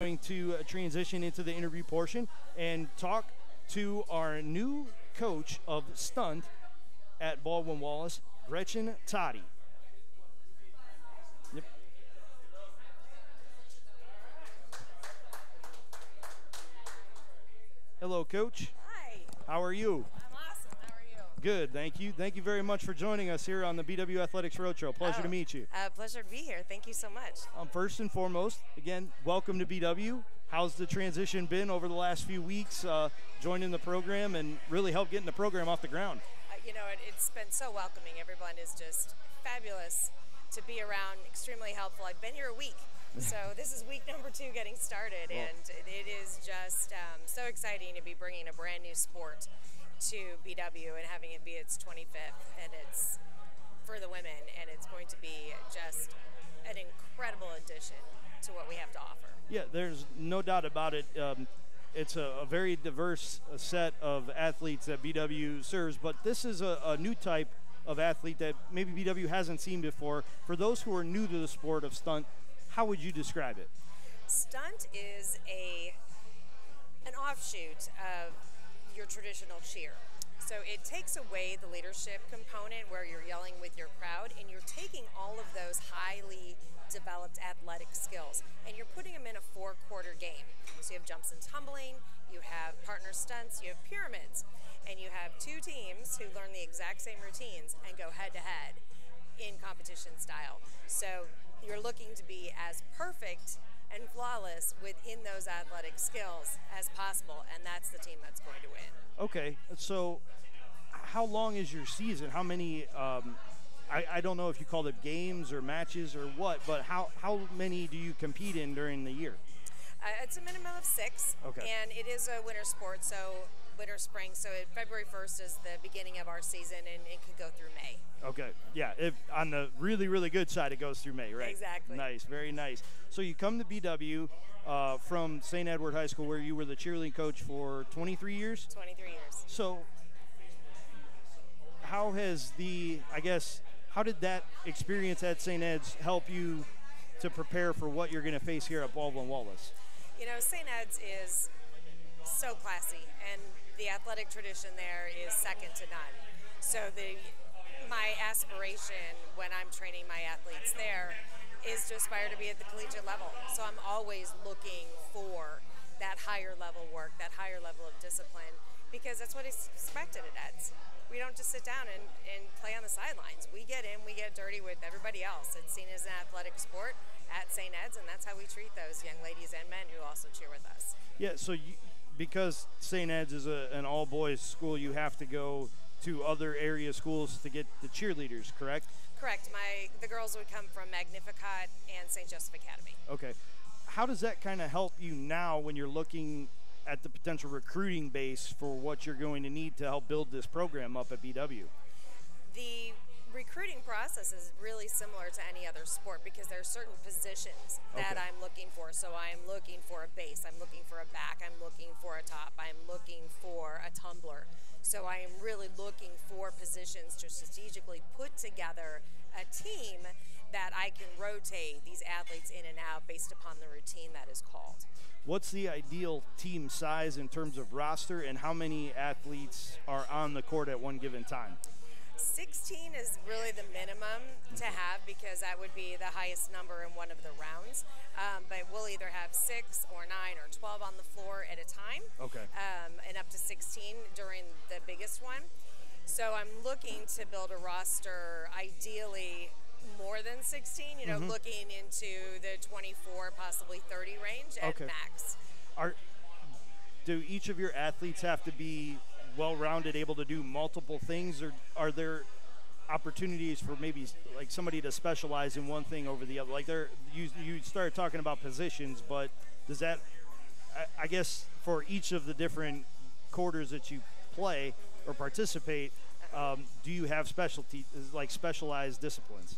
Going to transition into the interview portion and talk to our new coach of STUNT at Baldwin Wallace, Gretchen Toddy. Yep. Hello, Coach. Hi. How are you? I'm awesome. How are you? Good, thank you. Thank you very much for joining us here on the BW Athletics Roadshow. Pleasure to meet you. Pleasure to be here. Thank you so much. First and foremost, again, welcome to BW. How's the transition been over the last few weeks, joining the program and really help getting the program off the ground? It's been so welcoming. Everyone is just fabulous to be around, extremely helpful. I've been here a week, so this is week number 2 getting started, and it is just so exciting to be bringing a brand new sport to BW and having it be its 25th, and it's for the women, and it's going to be just an incredible addition to what we have to offer. Yeah, there's no doubt about it. It's a very diverse set of athletes that BW serves, but this is a new type of athlete that maybe BW hasn't seen before. For those who are new to the sport of stunt, how would you describe it? Stunt is an offshoot of your traditional cheer. So it takes away the leadership component where you're yelling with your crowd, and you're taking all of those highly developed athletic skills and you're putting them in a 4-quarter game. So you have jumps and tumbling, you have partner stunts, you have pyramids, and you have 2 teams who learn the exact same routines and go head to head in competition style. So you're looking to be as perfect and flawless within those athletic skills as possible, and that's the team that's going to win. Okay, so how long is your season? How many, I don't know if you call it games or matches or what, but how many do you compete in during the year? It's a minimum of 6, and it is a winter sport, so winter, spring, so February 1st is the beginning of our season, and it could go through May. Okay, yeah, if on the really, really good side, it goes through May, right? Exactly. Nice, very nice. So you come to BW from St. Edward High School, where you were the cheerleading coach for 23 years? 23 years. So how has how did that experience at St. Ed's help you to prepare for what you're going to face here at Baldwin Wallace? You know, St. Ed's is so classy, and the athletic tradition there is second to none. So my aspiration when I'm training my athletes there is to aspire to be at the collegiate level. So I'm always looking for that higher level work, that higher level of discipline, because that's what is expected at Ed's. We don't just sit down and play on the sidelines. We get in, we get dirty with everybody else. It's seen as an athletic sport at St. Ed's, and that's how we treat those young ladies and men who also cheer with us. Yeah, so because St. Ed's is an all-boys school, you have to go to other area schools to get the cheerleaders, correct? Correct. The girls would come from Magnificat and St. Joseph Academy. Okay. How does that kind of help you now when you're looking at the potential recruiting base for what you're going to need to help build this program up at BW? The recruiting process is really similar to any other sport because there are certain positions that I'm looking for. So I'm looking for a base, I'm looking for a back, I'm looking for a top, I'm looking for a tumbler. So I am really looking for positions to strategically put together a team that I can rotate these athletes in and out based upon the routine that is called. What's the ideal team size in terms of roster, and how many athletes are on the court at one given time? 16 is really the minimum to have because that would be the highest number in one of the rounds. But we'll either have 6 or 9 or 12 on the floor at a time, and up to 16 during the biggest one. So I'm looking to build a roster ideally more than 16, looking into the 24, possibly 30 range at max. Do each of your athletes have to be well-rounded, able to do multiple things, or are there opportunities for maybe like somebody to specialize in one thing over the other? Like you started talking about positions, but does that, I guess, for each of the different quarters that you play or participate, do you have specialty, like specialized disciplines?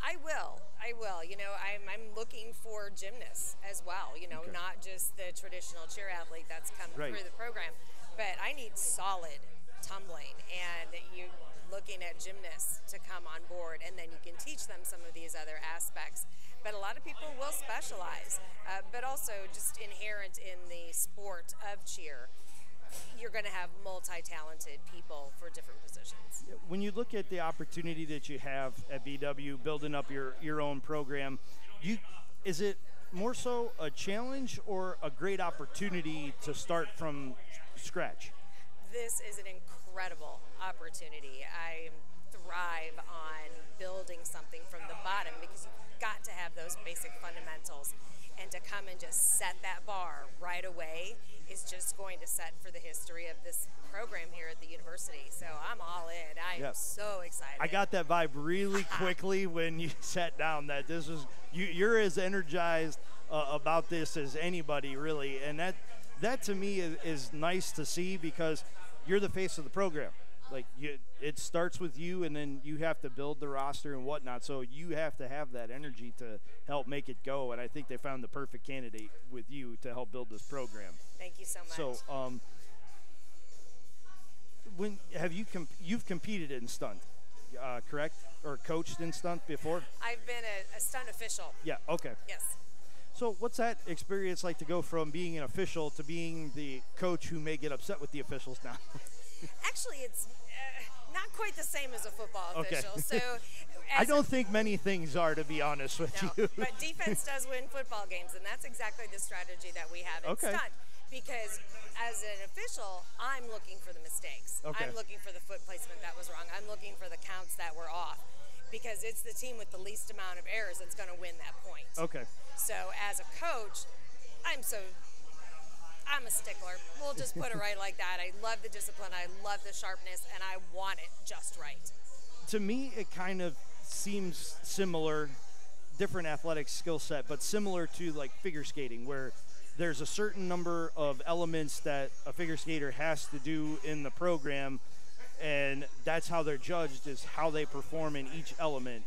I will. I'm looking for gymnasts as well, not just the traditional cheer athlete that's come through the program, but I need solid tumbling, and you looking at gymnasts to come on board, and then you can teach them some of these other aspects. But a lot of people will specialize, but also just inherent in the sport of cheer, you're going to have multi-talented people for different positions. When you look at the opportunity that you have at BW, building up your own program, is it more so a challenge or a great opportunity to start from scratch? This is an incredible opportunity. I thrive on building something from the bottom because you've got to have those basic fundamentals. And to come and just set that bar right away is just going to set for the history of this program here at the university. So I'm all in. I am so excited. I got that vibe really quickly when you sat down that this was you're as energized about this as anybody, really. And that to me is nice to see because you're the face of the program. Like it starts with you, and then you have to build the roster and whatnot. So you have to have that energy to help make it go. And I think they found the perfect candidate with you to help build this program. Thank you so much. So, when have you've competed in stunt, correct, or coached in stunt before? I've been a stunt official. Yeah. Okay. Yes. So what's that experience like to go from being an official to being the coach who may get upset with the officials now? Actually, it's not quite the same as a football official. Okay. So, I don't think many things are, to be honest with you. But defense does win football games, and that's exactly the strategy that we have in stunt. Because as an official, I'm looking for the mistakes. Okay. I'm looking for the foot placement that was wrong. I'm looking for the counts that were off. Because it's the team with the least amount of errors that's going to win that point. Okay. So as a coach, I'm a stickler. We'll just put it right like that. I love the discipline. I love the sharpness, and I want it just right. To me, it kind of seems similar, different athletic skill set, but similar to like figure skating, where there's a certain number of elements that a figure skater has to do in the program, and that's how they're judged, is how they perform in each element.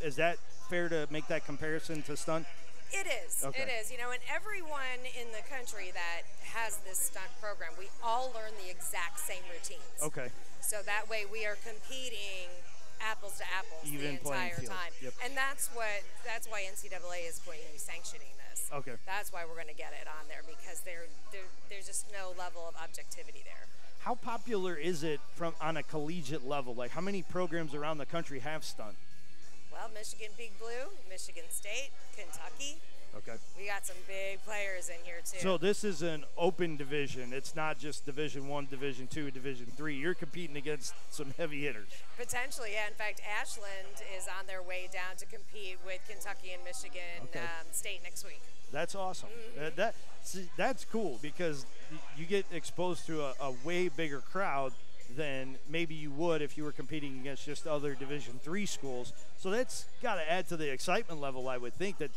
Is that fair to make that comparison to stunt? It is. Okay. It is. You know, and everyone in the country that has this stunt program, we all learn the exact same routines. Okay. So that way we are competing apples to apples Even the entire time. Yep. And that's why NCAA is going to be sanctioning this. Okay. That's why we're going to get it on there, because there's just no level of objectivity there. How popular is it on a collegiate level? Like, how many programs around the country have stunt? Well, Michigan Big Blue, Michigan State, Kentucky. Okay. We got some big players in here, too. So this is an open division. It's not just Division I, Division II, Division III. You're competing against some heavy hitters. Potentially, yeah. In fact, Ashland is on their way down to compete with Kentucky and Michigan State next week. That's awesome. Mm-hmm. That's cool, because you get exposed to a way bigger crowd than maybe you would if you were competing against just other Division III schools. So that's got to add to the excitement level, I would think, that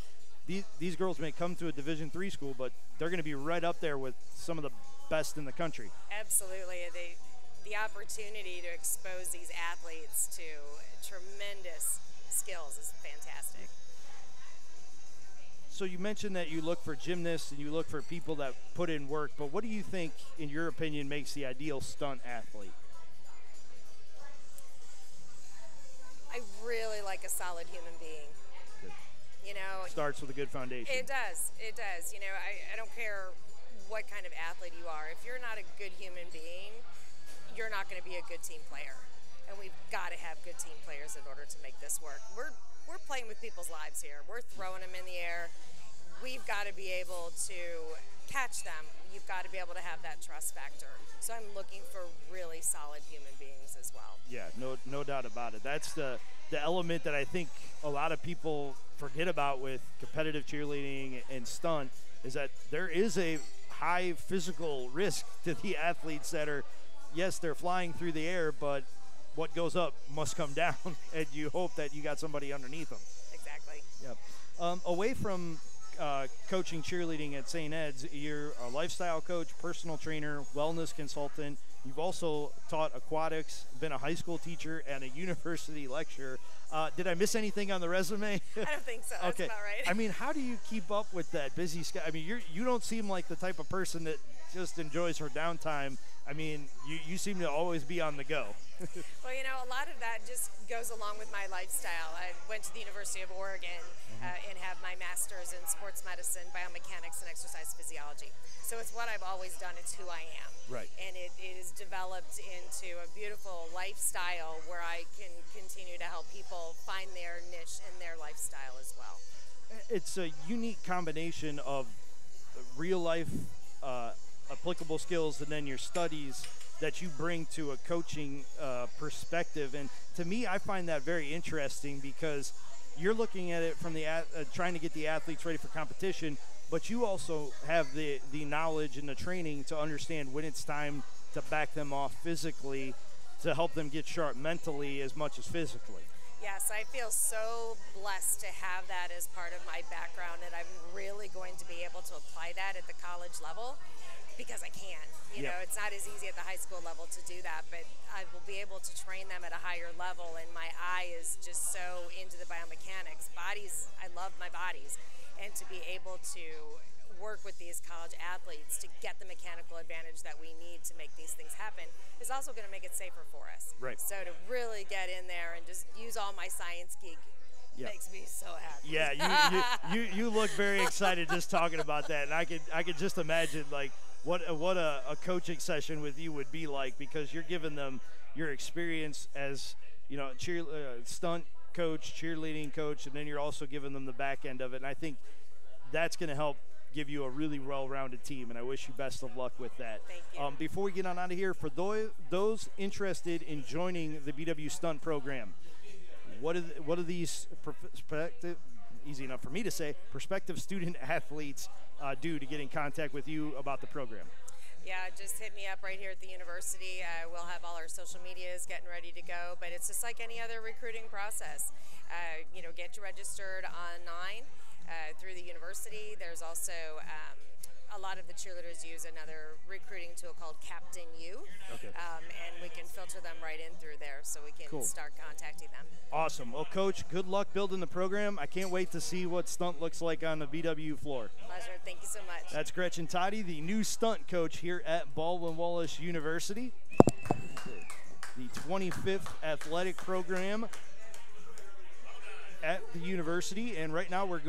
these girls may come to a Division III school, but they're going to be right up there with some of the best in the country. Absolutely. The opportunity to expose these athletes to tremendous skills is fantastic. So you mentioned that you look for gymnasts and you look for people that put in work, but what do you think, in your opinion, makes the ideal stunt athlete? I really like a solid human being. Good. You know, starts with a good foundation. It does. It does. You know, I don't care what kind of athlete you are. If you're not a good human being, you're not going to be a good team player. And we've got to have good team players in order to make this work. We're playing with people's lives here. We're throwing them in the air. We've got to be able to catch them. You've got to be able to have that trust factor. So I'm looking for really solid human beings as well. Yeah, no doubt about it. That's the element that I think a lot of people forget about with competitive cheerleading and stunt, is that there is a high physical risk to the athletes that are, yes, they're flying through the air, but what goes up must come down, and you hope that you got somebody underneath them. Exactly. Yep. Away from coaching cheerleading at St. Ed's, you're a lifestyle coach, personal trainer, wellness consultant. You've also taught aquatics, been a high school teacher, and a university lecturer. Did I miss anything on the resume? I don't think so. That's Okay. about right. I mean, how do you keep up with that busy schedule? I mean, you don't seem like the type of person that just enjoys her downtime. I mean, you seem to always be on the go. Well, you know, a lot of that just goes along with my lifestyle. I went to the University of Oregon and have my master's in sports medicine, biomechanics, and exercise physiology. So it's what I've always done. It's who I am. Right. And it is developed into a beautiful lifestyle where I can continue to help people find their niche in their lifestyle as well. It's a unique combination of real life applicable skills and then your studies that you bring to a coaching perspective. And to me, I find that very interesting because you're looking at it from the trying to get the athletes ready for competition, but you also have the knowledge and the training to understand when it's time to back them off physically to help them get sharp mentally as much as physically. Yes, I feel so blessed to have that as part of my background, and I'm really going to be able to apply that at the college level because I can. You know, it's not as easy at the high school level to do that, but I will be able to train them at a higher level, and my eye is just so into the biomechanics. Bodies, I love my bodies, and to be able to work with these college athletes to get the mechanical advantage that we need to make these things happen is also going to make it safer for us. Right. So to really get in there and just use all my science geek makes me so happy. Yeah, you look very excited just talking about that, and I could just imagine like what a coaching session with you would be like, because you're giving them your experience as, you know, stunt coach, cheerleading coach, and then you're also giving them the back end of it. And I think that's going to help give you a really well-rounded team, and I wish you best of luck with that. Thank you. Before we get on out of here, for those interested in joining the BW Stunt program, what are these prospective, easy enough for me to say, prospective student athletes do to get in contact with you about the program? Yeah, just hit me up right here at the university. We'll have all our social medias getting ready to go, but it's just like any other recruiting process. You know, get you registered online through the university. There's also a lot of the cheerleaders use another recruiting tool called Captain U, and we can filter them right in through there so we can start contacting them. Awesome. Well, Coach, good luck building the program. I can't wait to see what stunt looks like on the BW floor. Pleasure. Thank you so much. That's Gretchen Toddy, the new stunt coach here at Baldwin-Wallace University. The 25th athletic program at the university, and right now we're going